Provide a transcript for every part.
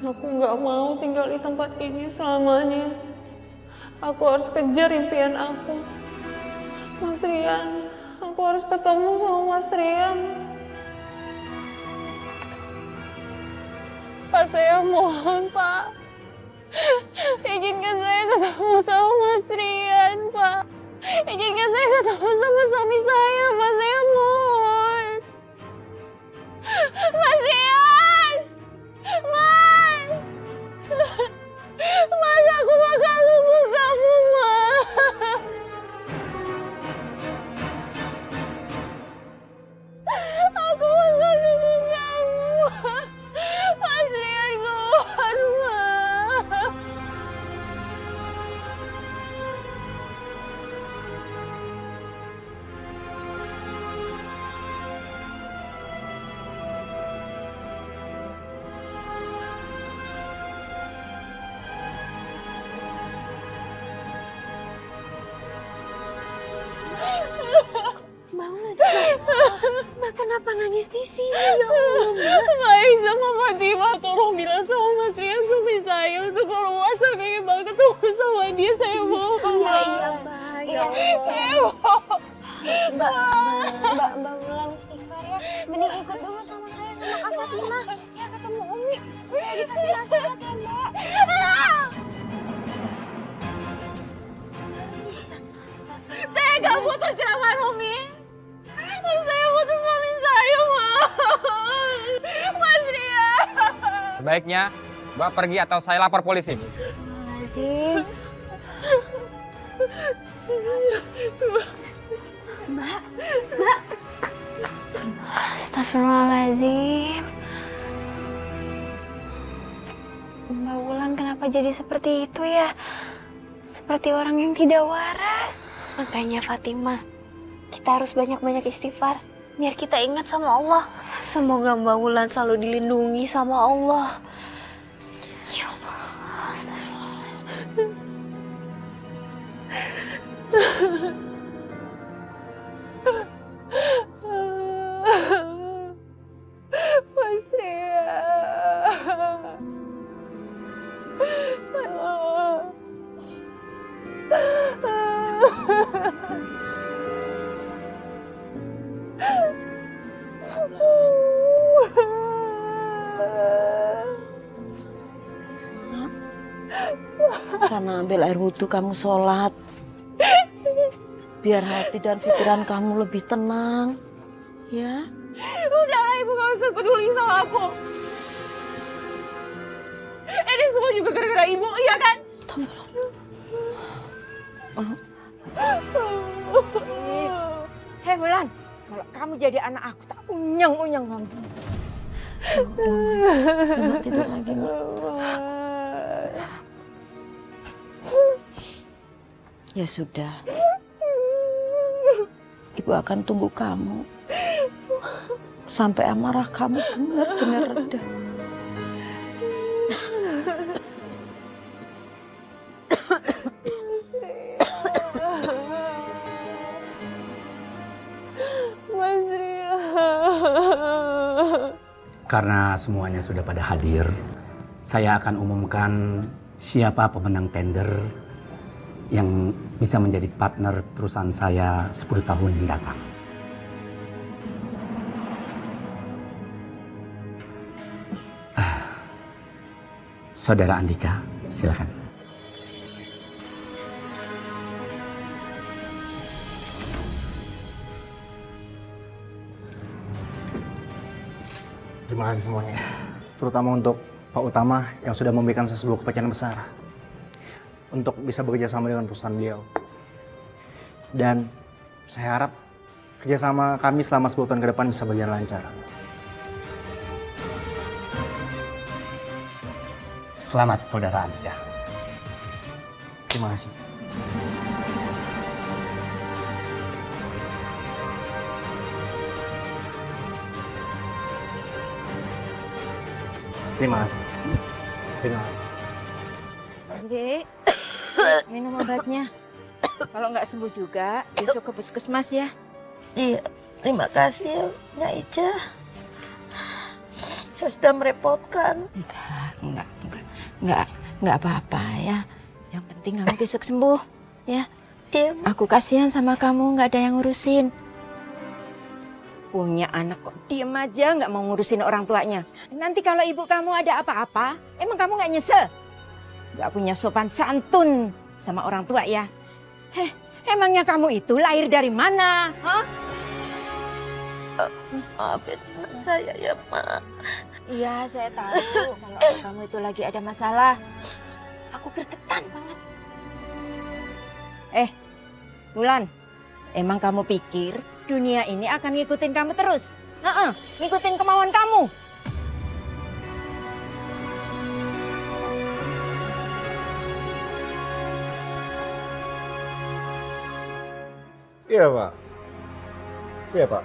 Aku nggak mau tinggal di tempat ini selamanya. Aku harus kejar impian aku. Mas Rian, aku harus ketemu sama Mas Rian. Pak, saya mohon, Pak. Izinkan saya ketemu sama Mas Rian, Pak. Izinkan saya ketemu sama suami saya, Pak. Saya mohon. Mas Rian! Mas! Mas, aku bakal nunggu kamu, Mas. Aku bakal nunggu kamu. Mas Rian keluar, Mas. Mbak kenapa nangis di sini ya Allah, Mbak? Baik sama Fatimah, tolong bilang sama Mas Rian suami saya untuk keluar sampai Mbak ketemu sama dia. Saya mohon, Iya, Mbak. iya, Mbak. Ya Allah. Saya mohon. Mbak Wulan istighfar ya. Mending ikut dulu sama saya sama Kak Fatimah. Ya ketemu Umi. Supaya dikasih nasihat ya, Mbak. Saya gak butuh ceramah Umi. Saya butuh suami saya, Mas. Mas Rian. Sebaiknya Mbak pergi atau saya lapor polisi. Azim. Mbak. Astagfirullahaladzim. Mbak Wulan kenapa jadi seperti itu ya? Seperti orang yang tidak waras. Makanya Fatimah, kita harus banyak-banyak istighfar. Biar kita ingat sama Allah. Semoga Mbak Wulan selalu dilindungi sama Allah. Ya Allah, astagfirullah. Mas Rian. Sana ambil air wudhu, kamu sholat. Biar hati dan pikiran kamu lebih tenang. Ya. Udahlah, Ibu gak usah peduli sama aku. Ini semua juga gara-gara Ibu, iya kan? Hei Wulan, kalau kamu jadi anak aku tak unyang-unyang kamu. Emak tidur lagi, Mak. Ya sudah. Ibu akan tunggu kamu sampai amarah kamu benar-benar reda. Mas Rian. Karena semuanya sudah pada hadir, saya akan umumkan siapa pemenang tender yang bisa menjadi partner perusahaan saya 10 tahun mendatang. Saudara Andika, silakan. Terima kasih semuanya, terutama untuk Pak Utama yang sudah memberikan saya sebuah kepercayaan besar untuk bisa bekerja sama dengan perusahaan beliau. Dan saya harap kerjasama kami selama 10 tahun ke depan bisa berjalan lancar. Selamat saudara Andika. Terima kasih. Terima kasih. Terima kasih. Dek, minum obatnya. Kalau nggak sembuh juga, besok ke puskesmas ya. Iya, terima kasih Nyai Ica. Saya sudah merepotkan. Enggak. nggak apa-apa ya. Yang penting kamu besok sembuh ya. Aku kasihan sama kamu, nggak ada yang ngurusin. Punya anak kok diem aja nggak mau ngurusin orang tuanya. Nanti kalau ibu kamu ada apa-apa, emang kamu nggak nyesel? Nggak punya sopan santun sama orang tua ya? Emangnya kamu itu lahir dari mana? Hah? Maafin saya ya, Mak. Iya, saya tahu kalau kamu itu lagi ada masalah. Aku gregetan banget. Wulan, emang kamu pikir dunia ini akan ngikutin kamu terus? Ngikutin kemauan kamu. Iya, Pak. Iya, Pak.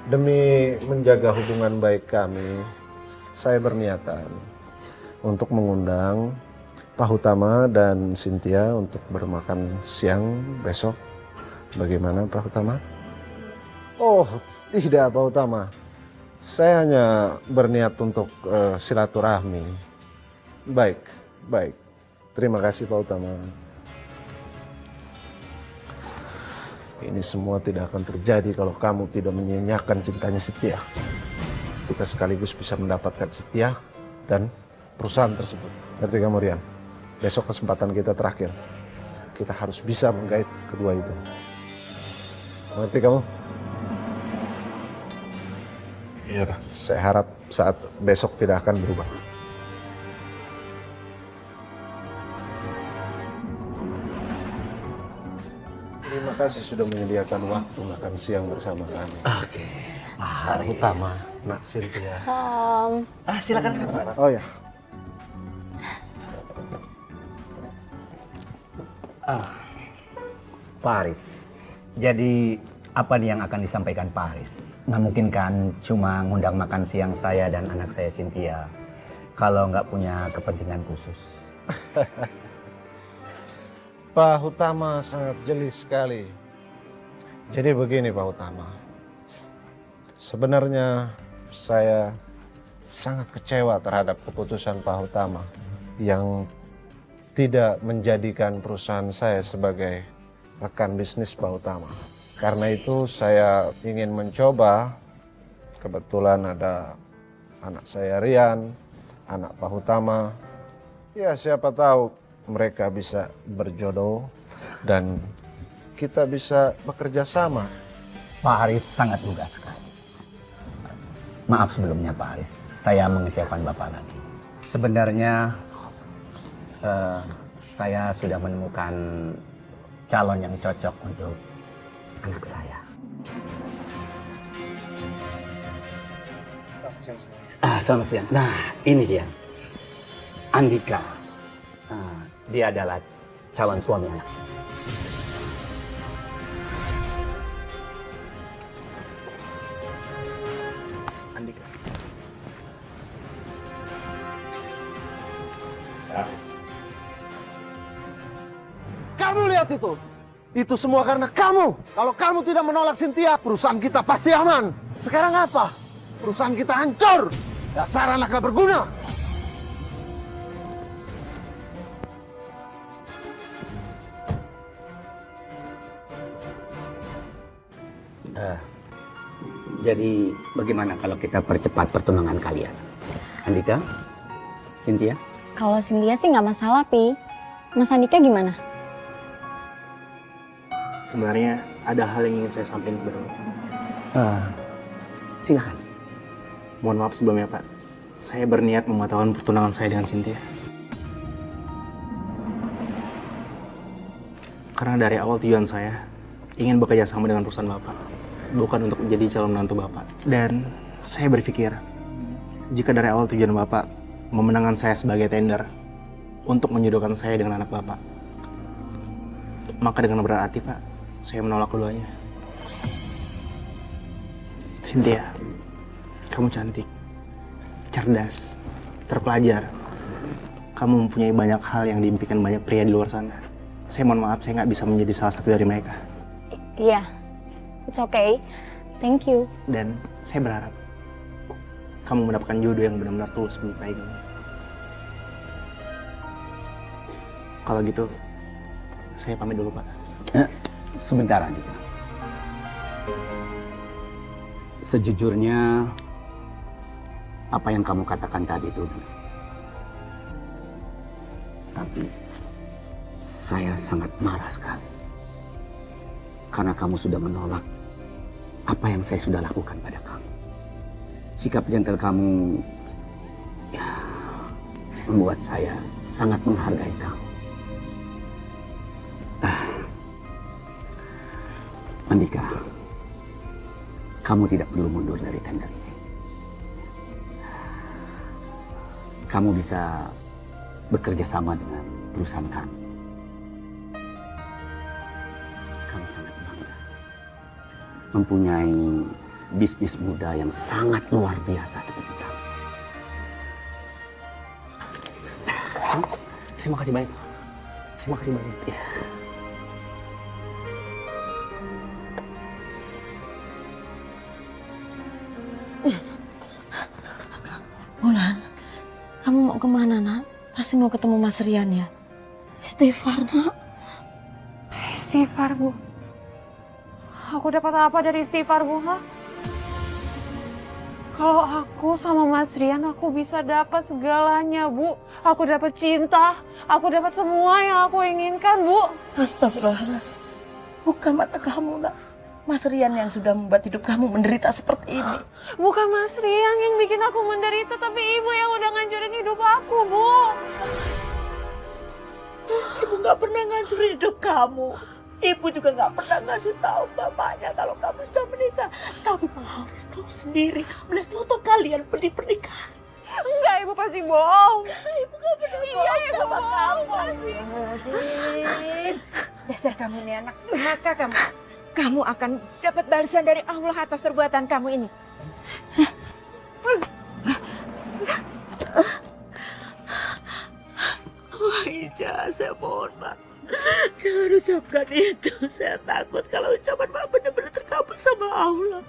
Demi menjaga hubungan baik kami, saya berniatan untuk mengundang Pak Utama dan Cynthia untuk bermakan siang besok. Bagaimana, Pak Utama? Oh, tidak, Pak Utama. Saya hanya berniat untuk silaturahmi. Baik, baik. Terima kasih, Pak Utama. Ini semua tidak akan terjadi kalau kamu tidak menyanyiakan cintanya Setia. Kita sekaligus bisa mendapatkan Setia dan perusahaan tersebut. Ngerti kamu, Rian? Besok kesempatan kita terakhir. Kita harus bisa menggait kedua itu. Ngerti kamu? Iya, Pak. Saya harap saat besok tidak akan berubah. Terima kasih sudah menyediakan waktu makan siang bersama kami. Oke. Pak Utama, Nak Cynthia. Silakan. Oh ya. Pak Aris, jadi apa nih yang akan disampaikan Pak Aris? Nggak mungkin kan cuma ngundang makan siang saya dan anak saya Cynthia kalau nggak punya kepentingan khusus. Pak Utama sangat jeli sekali. Jadi begini, Pak Utama. Sebenarnya saya sangat kecewa terhadap keputusan Pak Utama yang tidak menjadikan perusahaan saya sebagai rekan bisnis Pak Utama. Karena itu saya ingin mencoba, kebetulan ada anak saya Rian, anak Pak Utama. Ya, siapa tahu mereka bisa berjodoh dan kita bisa bekerja sama. Pak Aris sangat lugas sekali. Maaf sebelumnya Pak Aris, saya mengecewakan Bapak lagi. Sebenarnya saya sudah menemukan calon yang cocok untuk anak saya. Selamat siang. Nah, ini dia. Andika. Dia adalah calon suami anak saya. Andika. Kamu lihat itu. Itu semua karena kamu. Kalau kamu tidak menolak Cynthia, perusahaan kita pasti aman. Sekarang apa? Perusahaan kita hancur. Dasar anak gak berguna. Jadi bagaimana kalau kita percepat pertunangan kalian? Andika, Cynthia? Kalau Cynthia sih nggak masalah, Pi. Mas Andika gimana? Sebenarnya ada hal yang ingin saya sampaikan kepada Bapak. Silakan. Mohon maaf sebelumnya, Pak. Saya berniat membatalkan pertunangan saya dengan Cynthia. Karena dari awal tujuan saya ingin bekerja sama dengan perusahaan Bapak, bukan untuk menjadi calon menantu Bapak. Dan saya berpikir, jika dari awal tujuan Bapak memenangkan saya sebagai tender untuk menjodohkan saya dengan anak Bapak, maka dengan berat hati, Pak, saya menolak keduanya. Cynthia, kamu cantik, cerdas, terpelajar. Kamu mempunyai banyak hal yang diimpikan banyak pria di luar sana. Saya mohon maaf, saya nggak bisa menjadi salah satu dari mereka. Iya, it's okay. Thank you. Dan saya berharap kamu mendapatkan jodoh yang benar-benar tulus mencintai kamu. Kalau gitu, saya pamit dulu, Pak. Sebentar, Andika. Sejujurnya, apa yang kamu katakan tadi itu benar. Tapi saya sangat marah sekali. Karena kamu sudah menolak apa yang saya sudah lakukan pada kamu. Sikap gentle kamu ya, membuat saya sangat menghargai kamu. Andika, kamu tidak perlu mundur dari tender ini. Kamu bisa bekerja sama dengan perusahaan kami. Kami sangat bangga mempunyai bisnis muda yang sangat luar biasa seperti kamu. Terima kasih banyak. Terima kasih banyak. Ya. Wulan, kamu mau kemana, nak? Pasti mau ketemu Mas Rian ya? Istighfar, nak. Istighfar, Bu. Aku dapat apa dari istighfar, Bu? Ha? Kalau aku sama Mas Rian, aku bisa dapat segalanya, Bu. Aku dapat cinta, aku dapat semua yang aku inginkan, Bu. Astagfirullahaladzim. Bukan mata kamu, nak. Mas Rian yang sudah membuat hidup kamu menderita seperti ini. Bukan Mas Rian yang bikin aku menderita, tapi Ibu yang udah ngancurin hidup aku, Bu. Ibu gak pernah ngancurin hidup kamu. Ibu juga gak pernah ngasih tahu bapaknya kalau kamu sudah menikah. Tapi Pak Haris tahu sendiri melihat foto kalian pernikahan. Enggak, Ibu pasti bohong. Ibu gak pernah Iya, Ibu bohong pasti. Dasar kamu ini anak durhaka kamu. Kamu akan dapat balasan dari Allah atas perbuatan kamu ini. Wah, Ija, saya mohon, Pak. Jangan ucapkan itu. Saya takut kalau ucapan Pak benar-benar terkabul sama Allah.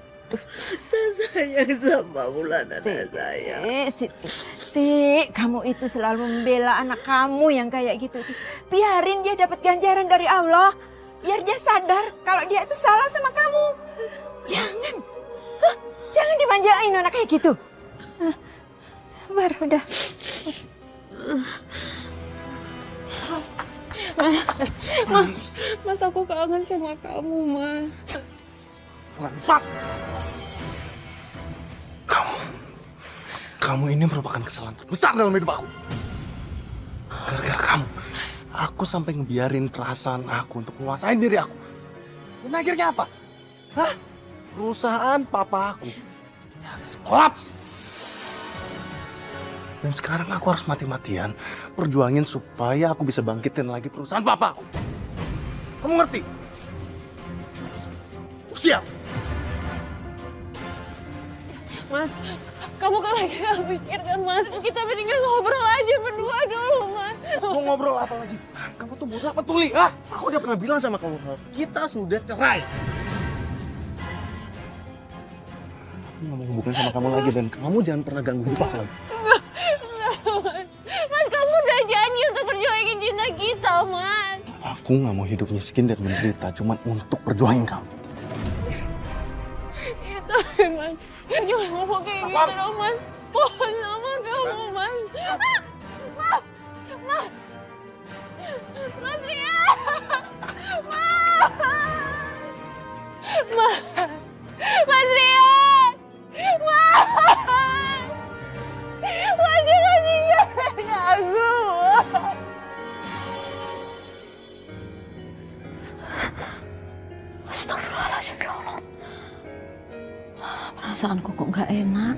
Saya sayang sama Wulan, anak saya. Siti, kamu itu selalu membela anak kamu yang kayak gitu. Biarin dia dapat ganjaran dari Allah. Biar dia sadar kalau dia itu salah sama kamu. Jangan dimanjain anak kayak gitu. Sabar, udah. Mas, aku kangen sama kamu, Mas. Pas. Kamu ini merupakan kesalahan terbesar dalam hidup aku. Gara-gara kamu, aku sampai ngebiarin perasaan aku untuk menguasai diri aku. Dan akhirnya apa? Hah? Perusahaan papa aku harus kolaps. Dan sekarang aku harus mati-matian perjuangin supaya aku bisa bangkitin lagi perusahaan papa aku. Kamu ngerti? Siap. Mas, kamu kan lagi gak pikir kan, Mas? Kita mendingan ngobrol aja berdua dulu, Mas. Mau ngobrol apa lagi? Kamu tuh bodoh apa tuli? Ah, aku udah pernah bilang sama kamu, kita sudah cerai. Aku gak mau hubungan sama kamu lagi dan kamu jangan pernah ganggu hidup aku lagi. Mas, kamu udah janji untuk perjuangin cinta kita, Mas. Aku gak mau hidup miskin dan menderita cuman untuk perjuangin kamu. Ya, tapi Mas, jangan ngomong kayak gitu dong, Mas. Mohon sama kamu, Mas. Mas! Mas Rian! Mas Rian! Mas jangan tinggalin aku! Astagfirullahaladzim, ya Allah. Perasaanku kok gak enak.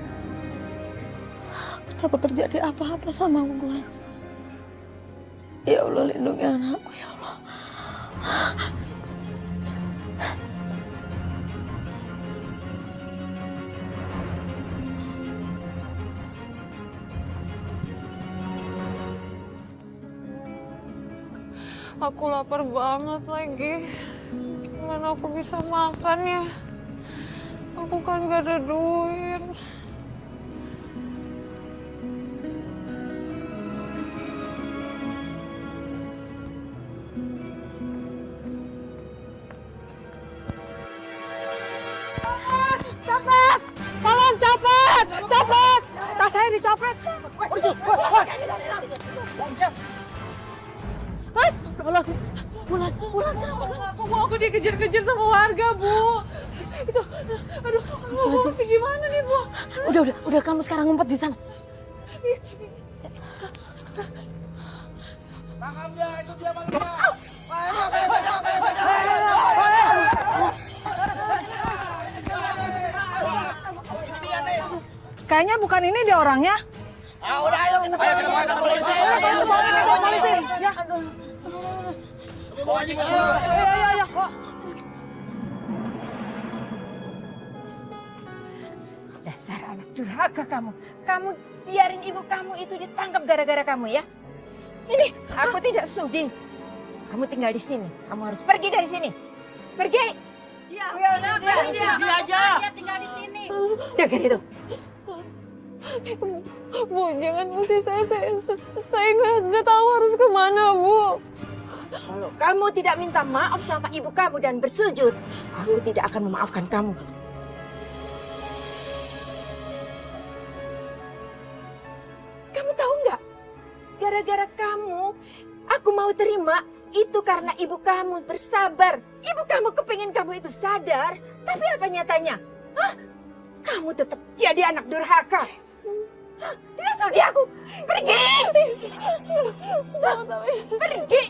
Takut terjadi apa-apa sama Wulan. Ya Allah, lindungi anakku, ya Allah. Aku lapar banget lagi. Gimana aku bisa makan ya? Aku kan gak ada duit. Copet! Tolong copet! Copet! Tas saya dicopet. Bulan, kenapa Bu? Aku dikejar-kejar sama warga, Bu. Itu, aduh, Bu, gimana nih, Bu? Udah kamu sekarang ngumpet di sana. Kayaknya bukan ini dia orangnya. Ayo kita bawa ke polisi. Polisi. Ya. Ayo. Dasar anak durhaka kamu. Kamu biarin ibu kamu itu ditangkap gara-gara kamu ya. Ini aku tidak sudi. Kamu tinggal di sini. Kamu harus pergi dari sini. Pergi. Dia aja. Dia tinggal di sini. Dengar itu. Bu, jangan usir saya nggak tahu harus kemana, Bu. Kalau kamu tidak minta maaf sama ibu kamu dan bersujud, aku tidak akan memaafkan kamu. Kamu tahu nggak? Gara-gara kamu, aku mau terima itu karena ibu kamu bersabar. Ibu kamu kepingin kamu itu sadar, tapi apa nyatanya? Hah? Kamu tetap jadi anak durhaka. Hah? Tidak sudi aku. Pergi! Pergi!